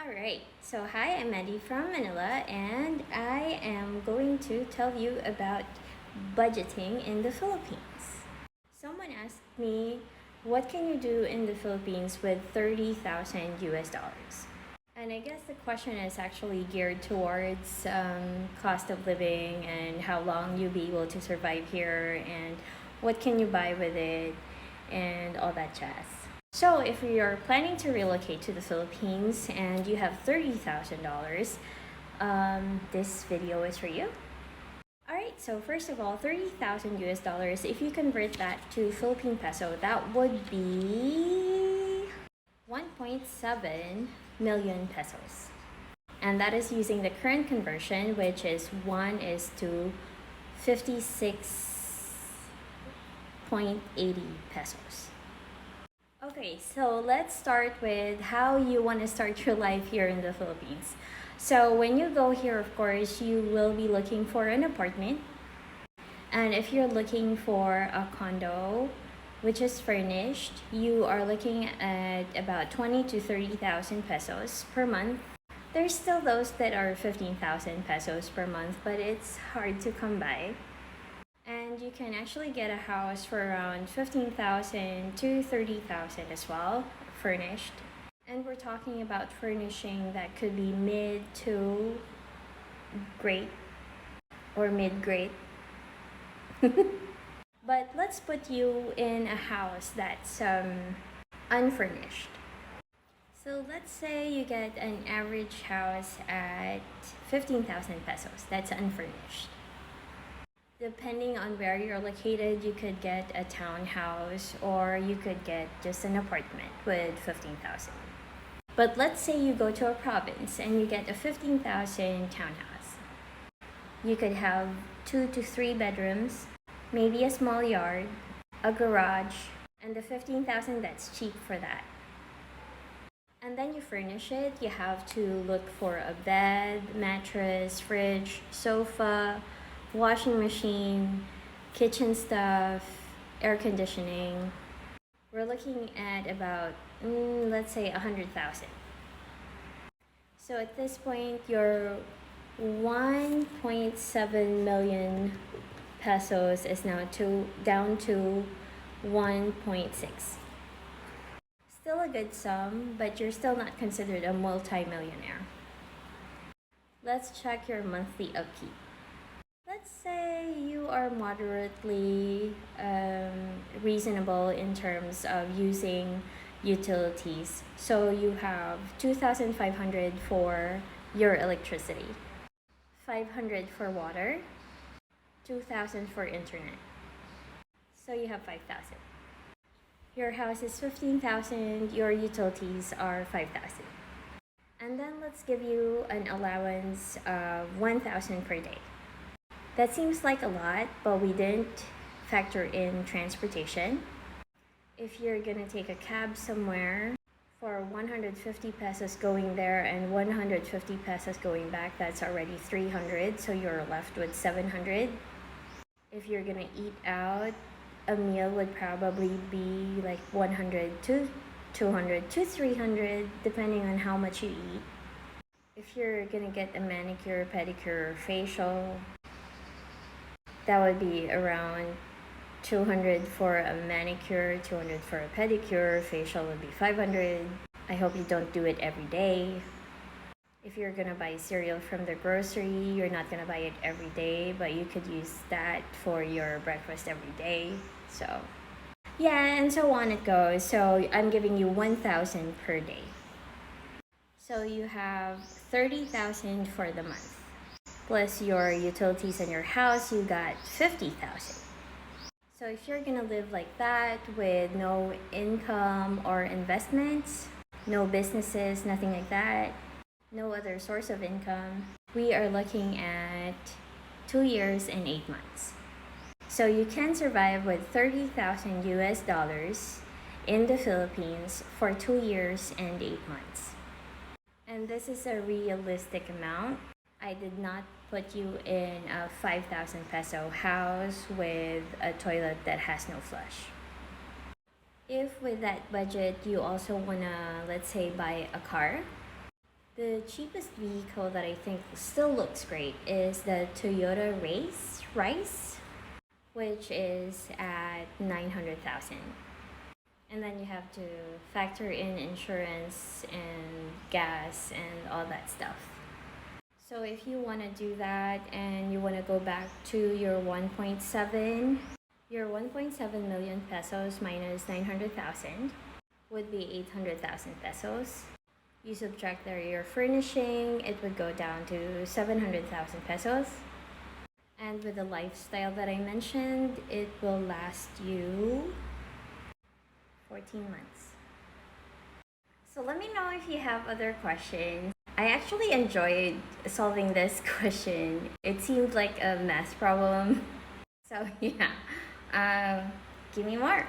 Alright, so hi, I'm Maddie from Manila, and I am going to tell you about budgeting in the Philippines. Someone asked me, what can you do in the Philippines with 30,000 US dollars? And I guess the question is actually geared towards cost of living and how long you'll be able to survive here and what can you buy with it and all that jazz. So if you're planning to relocate to the Philippines and you have $30,000, this video is for you. Alright, so first of all, 30,000 US dollars, if you convert that to Philippine peso, that would be 1.7 million pesos. And that is using the current conversion, which is 1 is to 56.80 pesos. Okay, so let's start with how you want to start your life here in the Philippines. So when you go here, of course, you will be looking for an apartment. And if you're looking for a condo, which is furnished, you are looking at about 20 to 30,000 pesos per month. There's still those that are 15,000 pesos per month, but it's hard to come by. And you can actually get a house for around 15,000 to 30,000 as well, furnished. And we're talking about furnishing that could be mid to great or mid-grade. But let's put you in a house that's unfurnished. So let's say you get an average house at 15,000 pesos. That's unfurnished. Depending on where you're located, you could get a townhouse or you could get just an apartment with 15,000. But let's say you go to a province and you get a 15,000 townhouse. You could have 2 to 3 bedrooms, maybe a small yard, a garage, and the 15,000, that's cheap for that. And then you furnish it, you have to look for a bed, mattress, fridge, sofa, washing machine, kitchen stuff, air conditioning. We're looking at about, let's say 100,000. So at this point, your 1.7 million pesos is now down to 1.6. Still a good sum, but you're still not considered a multi-millionaire. Let's check your monthly upkeep. Let's say you are moderately reasonable in terms of using utilities. So you have 2,500 for your electricity, 500 for water, 2,000 for internet. So you have 5,000. Your house is 15,000, your utilities are 5,000. And then let's give you an allowance of 1,000 per day. That seems like a lot, but we didn't factor in transportation. If you're gonna take a cab somewhere for 150 pesos going there and 150 pesos going back, that's already 300, so you're left with 700. If you're gonna eat out, a meal would probably be like 100 to 200 to 300, depending on how much you eat. If you're gonna get a manicure, pedicure, facial, that would be around 200 for a manicure, 200 for a pedicure, facial would be 500. I hope you don't do it every day. If you're gonna buy cereal from the grocery, you're not gonna buy it every day, but you could use that for your breakfast every day. So yeah, and so on it goes. So I'm giving you 1,000 per day. So you have 30,000 for the month. Plus your utilities in your house, you got 50,000. So if you're gonna live like that with no income or investments, no businesses, nothing like that, no other source of income, we are looking at 2 years and 8 months. So you can survive with 30,000 US dollars in the Philippines for 2 years and 8 months. And this is a realistic amount. I did not put you in a 5,000 peso house with a toilet that has no flush. If with that budget you also wanna, let's say, buy a car, The cheapest vehicle that I think still looks great is the Toyota Rice, which is at 900,000. And then you have to factor in insurance and gas and all that stuff. So if you want to do that and you want to go back to your 1.7 million pesos minus 900,000 would be 800,000 pesos. You subtract there your furnishing, it would go down to 700,000 pesos. And with the lifestyle that I mentioned, it will last you 14 months. So let me know if you have other questions. I actually enjoyed solving this question. It seemed like a math problem. So yeah, give me more.